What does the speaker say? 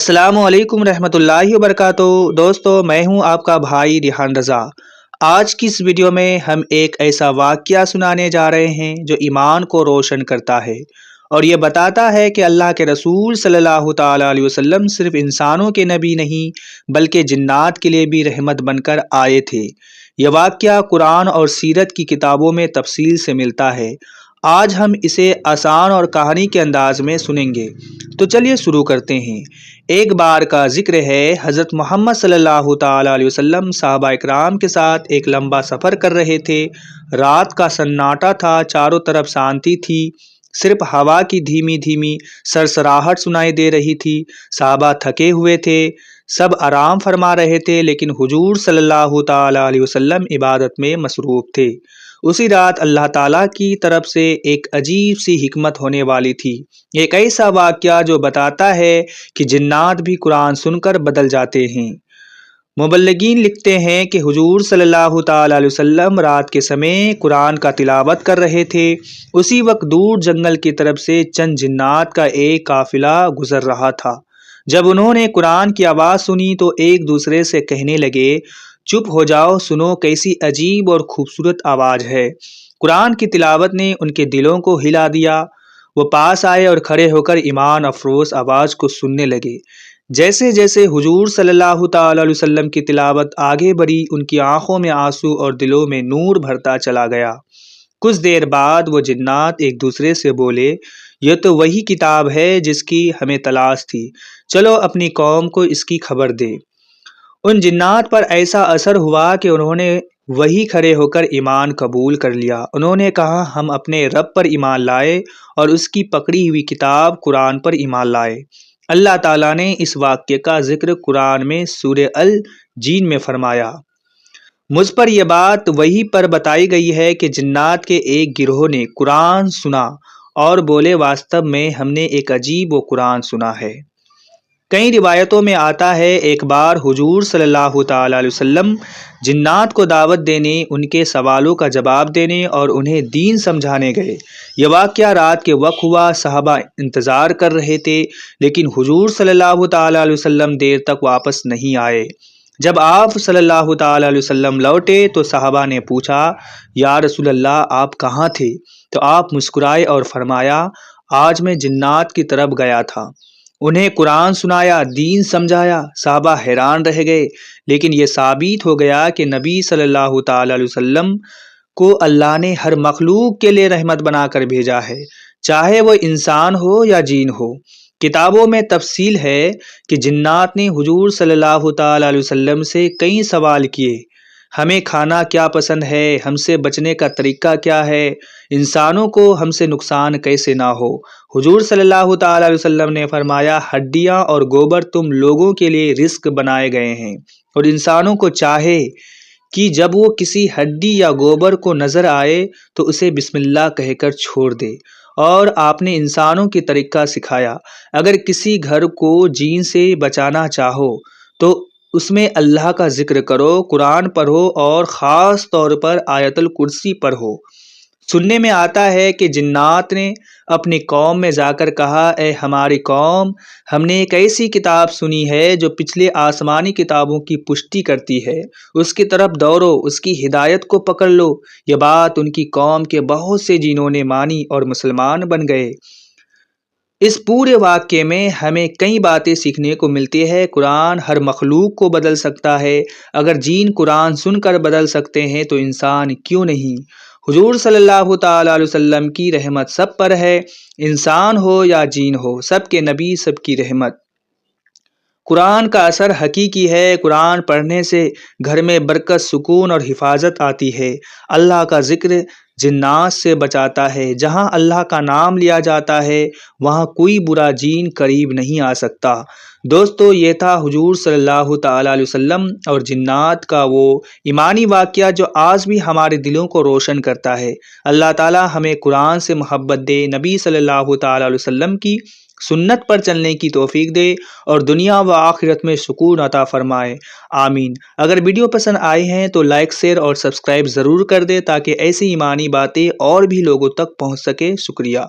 السلام علیکم رحمۃ اللہ وبرکاتہ۔ دوستو، میں ہوں آپ کا بھائی ریحان رضا۔ آج کی اس ویڈیو میں ہم ایک ایسا واقعہ سنانے جا رہے ہیں جو ایمان کو روشن کرتا ہے اور یہ بتاتا ہے کہ اللہ کے رسول صلی اللہ تعالیٰ علیہ وسلم صرف انسانوں کے نبی نہیں بلکہ جنات کے لیے بھی رحمت بن کر آئے تھے۔ یہ واقعہ قرآن اور سیرت کی کتابوں میں تفصیل سے ملتا ہے۔ آج ہم اسے آسان اور کہانی کے انداز میں سنیں گے، تو چلیے شروع کرتے ہیں۔ ایک بار کا ذکر ہے، حضرت محمد صلی اللہ تعالیٰ علیہ وسلم صحابہ اکرام کے ساتھ ایک لمبا سفر کر رہے تھے۔ رات کا سناٹا تھا، چاروں طرف شانتی تھی، صرف ہوا کی دھیمی دھیمی سرسراہٹ سنائی دے رہی تھی۔ صحابہ تھکے ہوئے تھے، سب آرام فرما رہے تھے، لیکن حضور صلی اللہ تعالیٰ علیہ وسلم عبادت میں مصروف تھے۔ اسی رات اللہ تعالیٰ کی طرف سے ایک عجیب سی حکمت ہونے والی تھی، ایک ایسا واقعہ جو بتاتا ہے کہ جنات بھی قرآن سن کر بدل جاتے ہیں۔ مبلغین لکھتے ہیں کہ حضور صلی اللہ تعالیٰ علیہ وسلم رات کے سمے قرآن کا تلاوت کر رہے تھے۔ اسی وقت دور جنگل کی طرف سے چند جنات کا ایک قافلہ گزر رہا تھا۔ جب انہوں نے قرآن کی آواز سنی تو ایک دوسرے سے کہنے لگے، چپ ہو جاؤ، سنو کیسی عجیب اور خوبصورت آواز ہے۔ قرآن کی تلاوت نے ان کے دلوں کو ہلا دیا۔ وہ پاس آئے اور کھڑے ہو کر ایمان افروز آواز کو سننے لگے۔ جیسے جیسے حضور صلی اللہ تعالیٰ علیہ وسلم کی تلاوت آگے بڑھی، ان کی آنکھوں میں آنسو اور دلوں میں نور بھرتا چلا گیا۔ کچھ دیر بعد وہ جنات ایک دوسرے سے بولے، یہ تو وہی کتاب ہے جس کی ہمیں تلاش تھی، چلو اپنی قوم کو اس کی خبر دے۔ ان جنات پر ایسا اثر ہوا کہ انہوں نے وہی کھڑے ہو کر ایمان قبول کر لیا۔ انہوں نے کہا، ہم اپنے رب پر ایمان لائے اور اس کی پکڑی ہوئی کتاب قرآن پر ایمان لائے۔ اللہ تعالیٰ نے اس واقعے کا ذکر قرآن میں سورہ الجن میں فرمایا۔ مجھ پر یہ بات وحی پر بتائی گئی ہے کہ جنات کے ایک گروہ نے قرآن سنا اور بولے، واستو میں ہم نے ایک عجیب و قرآن سنا ہے۔ کئی روایتوں میں آتا ہے، ایک بار حضور صلی اللہ تعالیٰ علیہ وسلم جنات کو دعوت دینے، ان کے سوالوں کا جواب دینے اور انہیں دین سمجھانے گئے۔ یہ واقعہ رات کے وقت ہوا۔ صحابہ انتظار کر رہے تھے، لیکن حضور صلی اللہ تعالیٰ علیہ وسلم دیر تک واپس نہیں آئے۔ جب آپ صلی اللہ تعالیٰ علیہ وسلم لوٹے تو صحابہ نے پوچھا، یا رسول اللہ، آپ کہاں تھے؟ تو آپ مسکرائے اور فرمایا، آج میں جنات کی طرف گیا تھا، انہیں قرآن سنایا، دین سمجھایا۔ صحابہ حیران رہ گئے، لیکن یہ ثابت ہو گیا کہ نبی صلی اللہ تعالیٰ علیہ وسلم کو اللہ نے ہر مخلوق کے لیے رحمت بنا کر بھیجا ہے، چاہے وہ انسان ہو یا جین ہو۔ کتابوں میں تفصیل ہے کہ جنات نے حضور صلی اللہ تعالیٰ علیہ وسلم سے کئی سوال کیے، ہمیں کھانا کیا پسند ہے، ہم سے بچنے کا طریقہ کیا ہے، انسانوں کو ہم سے نقصان کیسے نہ ہو۔ حضور صلی اللہ تعالیٰ علیہ وسلم نے فرمایا، ہڈیاں اور گوبر تم لوگوں کے لیے رزق بنائے گئے ہیں، اور انسانوں کو چاہے کہ جب وہ کسی ہڈی یا گوبر کو نظر آئے تو اسے بسم اللہ کہہ کر چھوڑ دے۔ اور آپ نے انسانوں کی طریقہ سکھایا، اگر کسی گھر کو جین سے بچانا چاہو تو اس میں اللہ کا ذکر کرو، قرآن پڑھو اور خاص طور پر آیت الکرسی پڑھو۔ سننے میں آتا ہے کہ جنات نے اپنی قوم میں جا کر کہا، اے ہماری قوم، ہم نے ایک ایسی کتاب سنی ہے جو پچھلے آسمانی کتابوں کی پشٹی کرتی ہے، اس کی طرف دوڑو، اس کی ہدایت کو پکڑ لو۔ یہ بات ان کی قوم کے بہت سے جنوں نے مانی اور مسلمان بن گئے۔ اس پورے واقعے میں ہمیں کئی باتیں سیکھنے کو ملتی ہے۔ قرآن ہر مخلوق کو بدل سکتا ہے۔ اگر جین قرآن سن کر بدل سکتے ہیں تو انسان کیوں نہیں؟ حضور صلی اللہ تعالیٰ علیہ وسلم کی رحمت سب پر ہے، انسان ہو یا جین ہو، سب کے نبی، سب کی رحمت۔ قرآن کا اثر حقیقی ہے۔ قرآن پڑھنے سے گھر میں برکت، سکون اور حفاظت آتی ہے۔ اللہ کا ذکر جنات سے بچاتا ہے۔ جہاں اللہ کا نام لیا جاتا ہے وہاں کوئی برا جین قریب نہیں آ سکتا۔ دوستو، یہ تھا حضور صلی اللہ تعالیٰ علیہ وسلم اور جنات کا وہ ایمانی واقعہ جو آج بھی ہمارے دلوں کو روشن کرتا ہے۔ اللہ تعالیٰ ہمیں قرآن سے محبت دے، نبی صلی اللہ تعالیٰ علیہ وسلم کی سنت پر چلنے کی توفیق دے اور دنیا و آخرت میں سکون عطا فرمائے، آمین۔ اگر ویڈیو پسند آئی ہیں تو لائک، شیئر اور سبسکرائب ضرور کر دے تاکہ ایسی ایمانی باتیں اور بھی لوگوں تک پہنچ سکے۔ شکریہ۔